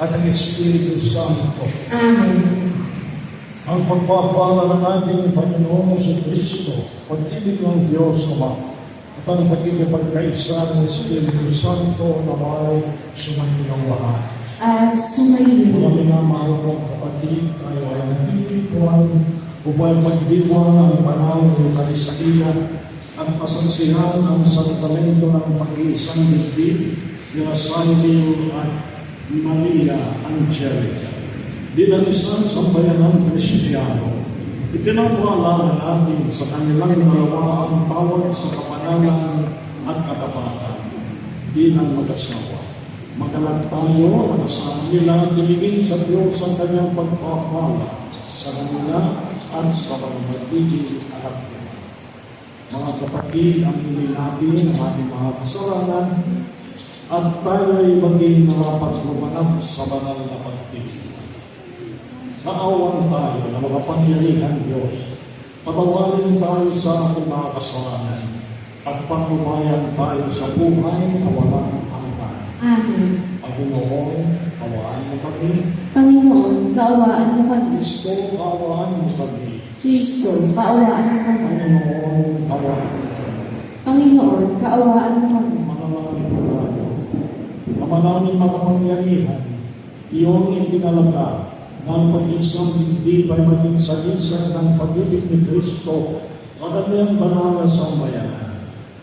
at ang Espiritu Santo. Amen. Ang pagpapala ng ating Panginoong Kristo, pag-ibig ng Diyos Ama, at ang pagkikipagkaisa ng Espiritu Santo na may sumainong lahat. At sumayin. Mga minamahal kong kapatid, tayo ay nagtitipon upang magdiwang ang banal ng Eucharistia at pasansihan ang sakramento ng pag-iisang dibdib ni Santo at Maria Angelica. Bilang isang sambayanang Kristiyano, Itinapaalala natin sa kanilang dalawa ang tawag sa kapanalan at katapatan bilang mag-asawa. Magalang tayo na sa kanila at tinigin sa Diyos ang kanyang pagpapala sa kanila at sa mga magiging anak nila. Mga kapatid, ang hindi natin ang ating mga kasalanan at tayo'y maging nakapaglumanap sa banal na pagtitig. Naawan tayo na makapangyarihan Diyos. Patawarin tayo sa ating mga kasalanan at paglumayan tayo sa buhay na walang hanggan. Amen. Panginoon, kawaan mo kami. Panginoon, kaawaan mo kami. Kristo, kawaan mo kami. Kristo, kaawaan mo kami. Panginoon, kawaan mo kami. Panginoon, kaawaan mo kami. Manalangin po tayo. Ama namin makapangyarihan, iyong itinalaga na ang pag-isang dibdib ay maging sagisag ng pag-ibig ni Kristo sa kanyang banal na sambayanan.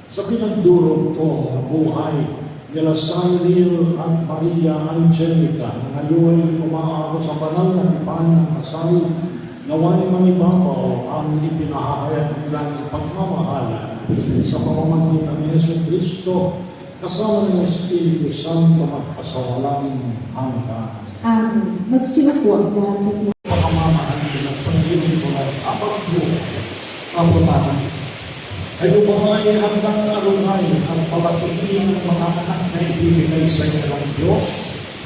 Sa pinagdurog ko na buhay nila Sanlil at Maria Angelica na ngayon ay umaako sa banal na tipan ng kasal, naway manibabaw ang ipinahayag nilang pagmamahala sa pamamagitan ni Yesu Kristo kasama ng Espiritu Santo magpasawalang hanggan. Amen. Magsiupo ang lahat ng Pagmamahal ng pag-ibig ko ay apat buhay ang butahan. Kayo ba ay hanggang alunay at palakihin ng mga anak na ibibigay sa inyo ng Diyos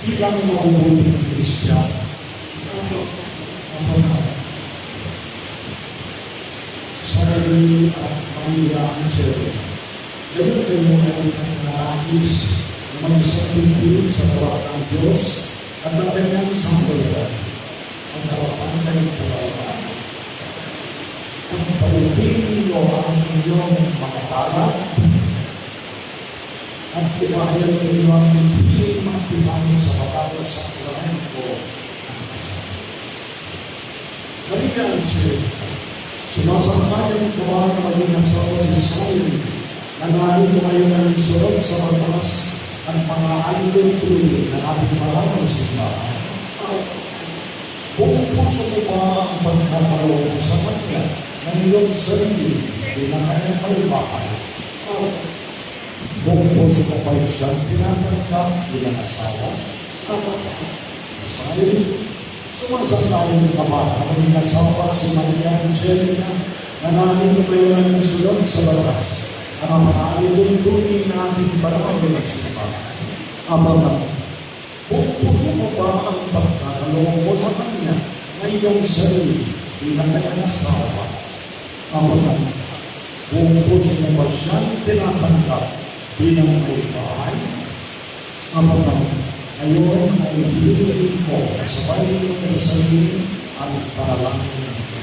bilang mabubuting Kristiyan? Sarili at Maria Angelica, gayon kayo ay nangangis na mag-isang pinipilin sa tawag ng Diyos at ang kanyang sambayan. Ang harapan kayo tawag. Ang paubing ninyo ang inyong makatala at ibahayan ninyo ang hindi magpipangin sa patala sa sakramento ng kasal. Maria Angelica, sumasangkayan ko ang maging asawa si Saul na nangin ko kayo ng surot sa mataas at mga alin-tuloy na ating maraming simbahan. Buong puso mo ba ang pagkakalaw mo sa kanya ng iyong sarili bilang kanyang kalibakan? Buong puso mo ba siyang tinatanggap bilang asawa? Sabi, sumasangkayan ka ba na maging asawa si Maria Angelica na nangin ko kayo ng surot sa batas? Ang mga alin-tuloy na ating maraming simbahan. Buong puso mo ba ang pagkakalawang mo sa kanya na iyong sarili bilang kanyang asawa? Buong puso mo ba siyang tinatanggap bilang kaibahan? Ngayon ay ibigay ko sa bayan ng sarili ang panalangin ng ito.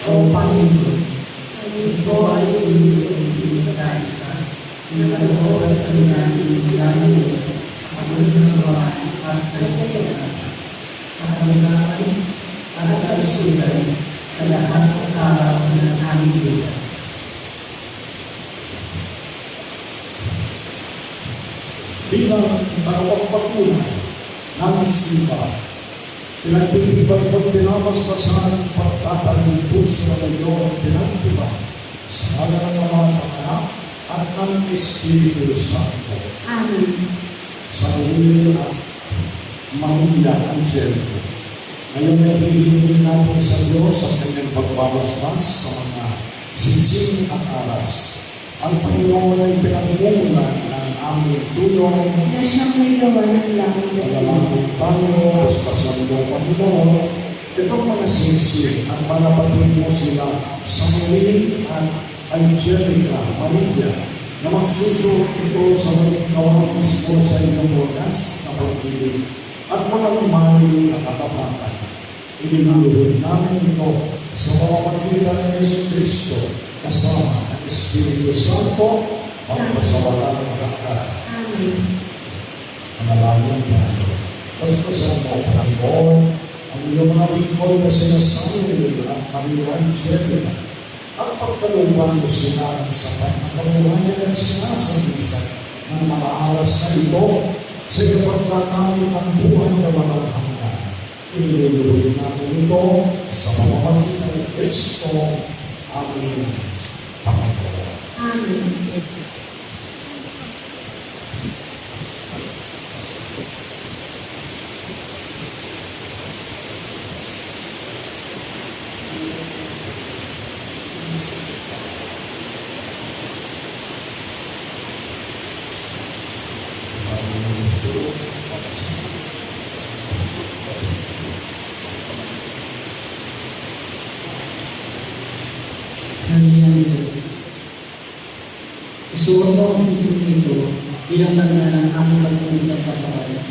O Panginoon, kami po ay hindi kaisa, pinakaluhod kami natin namin sa kamunduan at kaisipan, sa kamunduan at kaisipan sa lahat ng araw ng aming vida. Bilang tagapagpatunay ng simbahan, pinagpipigyan ko pinapaspasan ang pagtataling puso na ngayon pinagpipigyan sa ngalan ng mga anak at ng Espiritu Santo. Amen. Sa Sanlil at Maria Angelica. Ngayon ay hihingin natin sa Diyos ang kanyang pagbabasbas sa mga singsing at aras. Ang Panginoon ay pinagmumulan ng aming tulong. Na siyang may gawa ng langit at lupa. Alamang tayo, basbasan mo, Panginoon, itong mga singsing at manapatid mo sila sa Sanlil at Angelica, Maria, na magsusurot ito sa mga kawang mismo sa inyong wagas na pag-ibig at mga lumali na katapatan. Ibinaluhin namin ito sa pamamagitan ng Yesu Kristo kasama ng Espiritu Santo magpasawalan ng hanggan. Amen. Manalangin tayo. Basbasan mo, Panginoon, ang iyong mga lingkod na sinasabi at Panginoon Jerica, at pagkalooban mo sila ng sapat na kabuhayan at sinasabisan ng mga aras na ito sa iyong pagkakamit ng buhay na walang hanggan. Iniluloy natin ito sa pamamagitan ng Kristo, aming Panginoon. Amen. Nandiyan ito. Isuot mo ang sisig nito bilang tanda ng aming pagpunta papawala.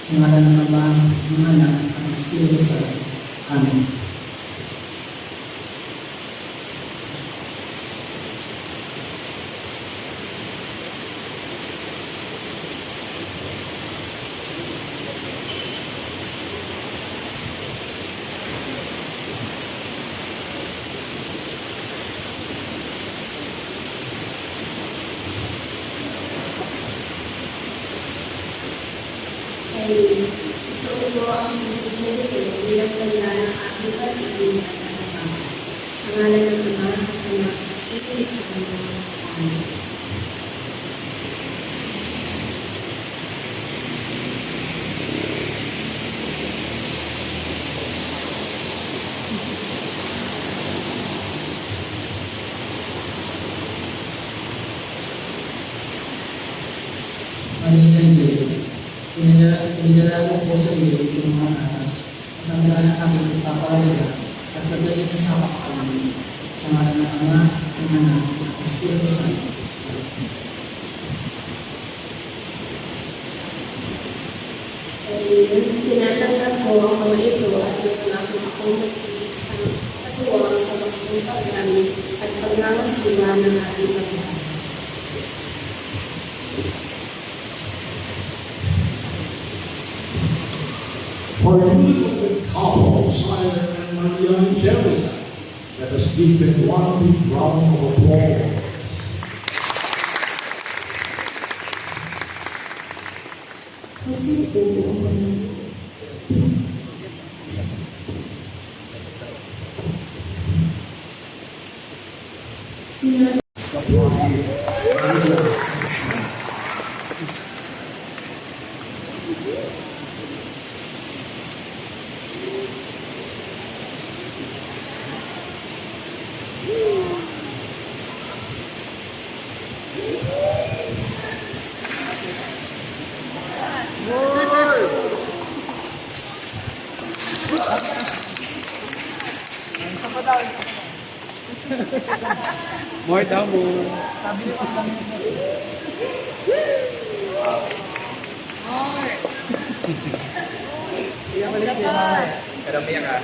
Sa ngalan ng Ama, ng Anak, at ng Espiritu Santo. Amen. Isuot ko ang sisig na ito bilang tanda ng aking pag-ibig at pagkakama. Sa ngalan ng Ama, at Anak, at Espiritu Santo. Amen. Maningay Diyos, inilalago po sa iyo itong mga aras at ang daan ng aking ipapalaga at pagdating na sa kapakalan sa ngalan ng Ama, ng Anak, at ng Espiritu Santo. Sa iyo, tinatanggap ko ang mga ito at nangangako akong magiging sa katuwang sa wastong paggamit at pagmamasiwa ng ating pagkakas. For you, couple, Simon and Maria Angelica, let us give them one big round of applause. Kasi po ang Panginoon. Tina- More daw mo. Pero umiyak ka.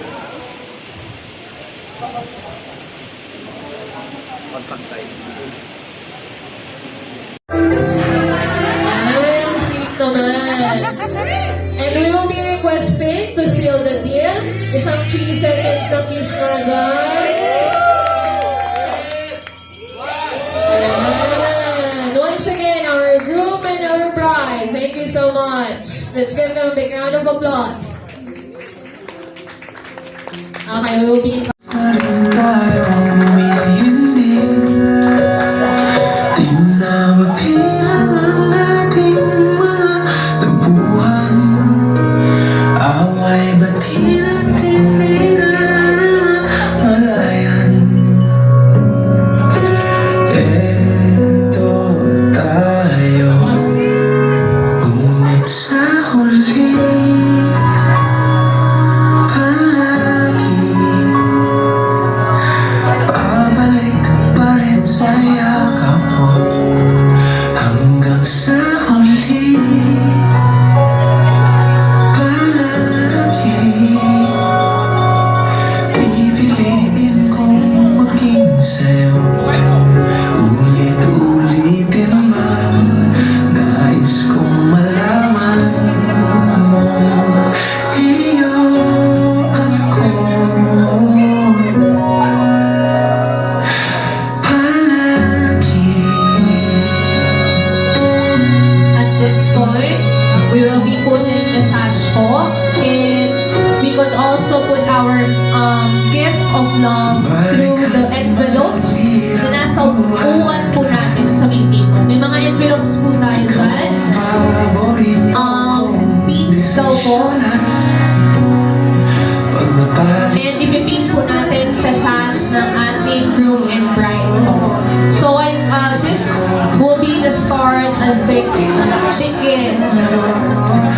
Contact side. Ay, ang sweet naman. And we will be requesting to seal the deal. Isang 3 seconds na please na dyan. And once again, our groom and our bride, thank you so much. Let's give them a big round of applause. Okay, we will be Parin tayong humihindi. Di na mapilang ang ating mga nabuhan. Away ba't di natin niraramayan? Eto tayo, ngunit sa huli palagi babalik pa rin sa yakap mo. start as they begin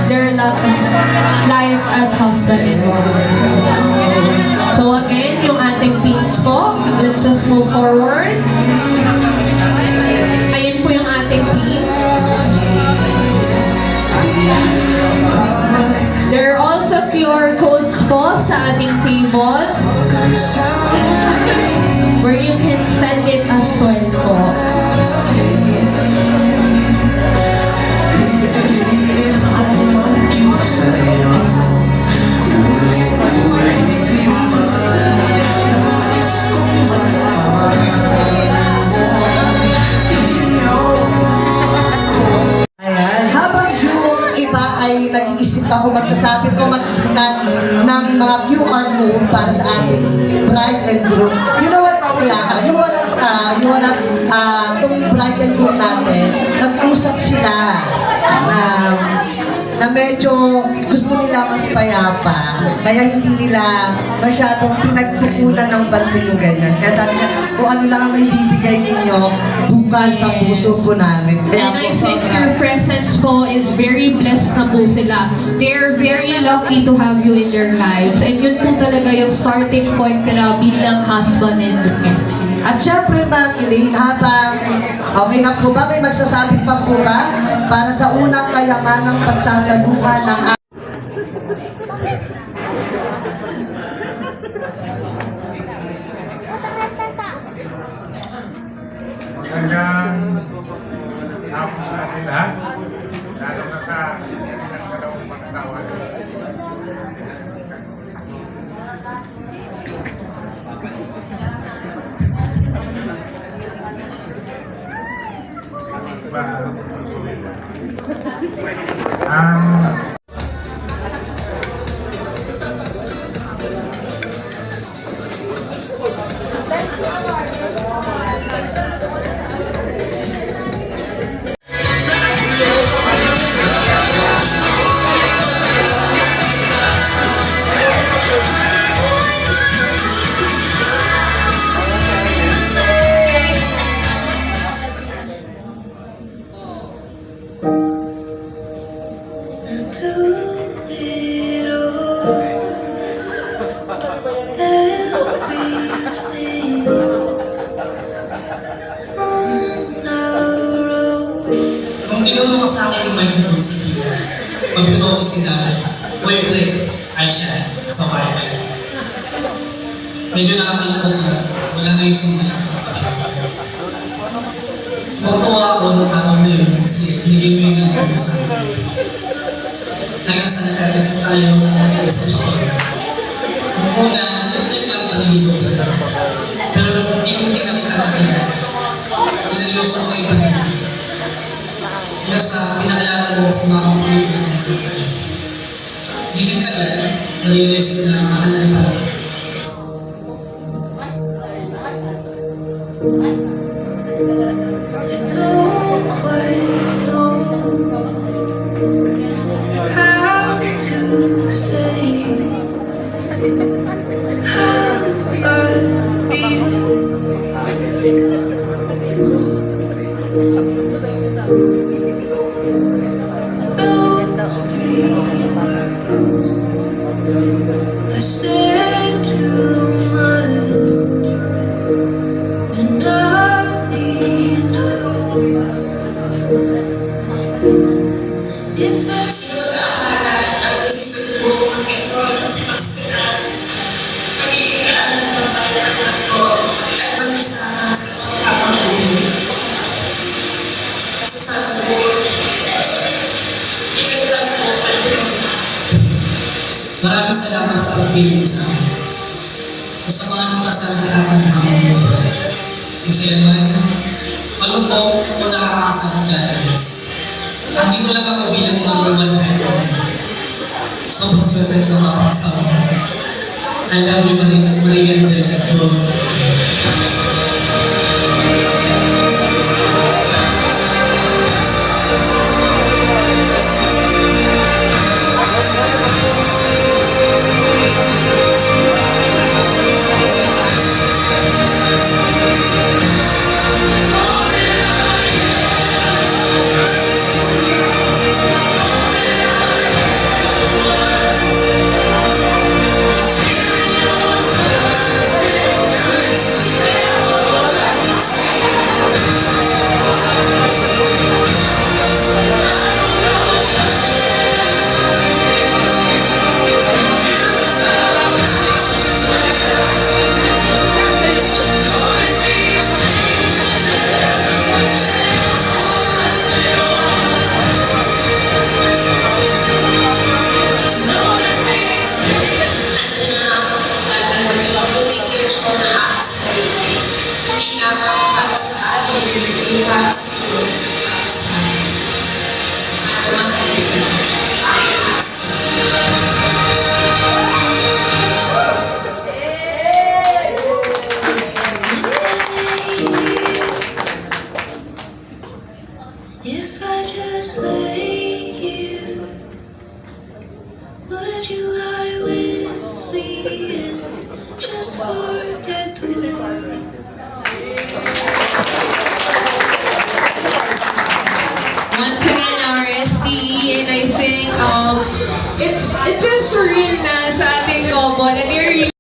their life as husband and wife. So again, yung ating pins po, let's just move forward. Ayan po yung ating pin. There are also QR codes po sa ating table where you can send it as well po. Ayan, habang yung iba ay nag-iisip pa kung magsasabi ko mag-scan ng mga QR code para sa ating bride and groom. You know what, itong bride and groom natin, nag-usap sila na medyo gusto nila mas payapa, kaya hindi nila masyadong pinagtukunan ng pansin yung ganyan. Kaya sabi niya, kung ano lang ang maibibigay ninyo, bukal sa puso po namin. Kaya And I po, think sobra. your presence po is very blessed na po sila. They're very lucky to have you in their lives. And yun po talaga yung starting point nila bilang husband and wife. At syempre, Ma'am Elaine, habang okay na po ba? May magsasabi pa po ba? Para sa unang kayamanang pagsasaluhan ng Magandang hapon sa ating lahat, lalo na sa kanilang dalawang mag-asawa. Kung tinuro ko sa akin yung mic na music, pag tinuro ko sila, wavelength, ay siya, sa wifi. Medyo nakapinto ka, wala na yung sumay. Matuwa ako nung tanong na yun, kasi binigay mo yung number sa akin. Hanggang sa nagkatest tayo, nag-usap ako. Nung una, nag-type lang pag-ibig ko sa tanong. Pero nung hindi ko pinakita natin, pinalyoso ko kayo pag kaya sa pinakilala ko sa mga kapatid na hindi nagkagal, na-realize ko na mahal na mahal. I don't quite know how to say how I feel. Those three words are said too much, and not enough. If I Maraming salamat sa pagpili mo sa akin. Basta mga nung nasa lahat ng hamon mo. Kung sila man, malungkot o nakakasa ng challenges. Andito lang ako bilang number 1 driver. Sobrang swerte ng mga kasama. I love you, Maria Angelica. Pilipinas outside. If I just lay here, would you lie with me and just forget the world? Once again, our STE, and I think it feels surreal na sa ating couple, and you're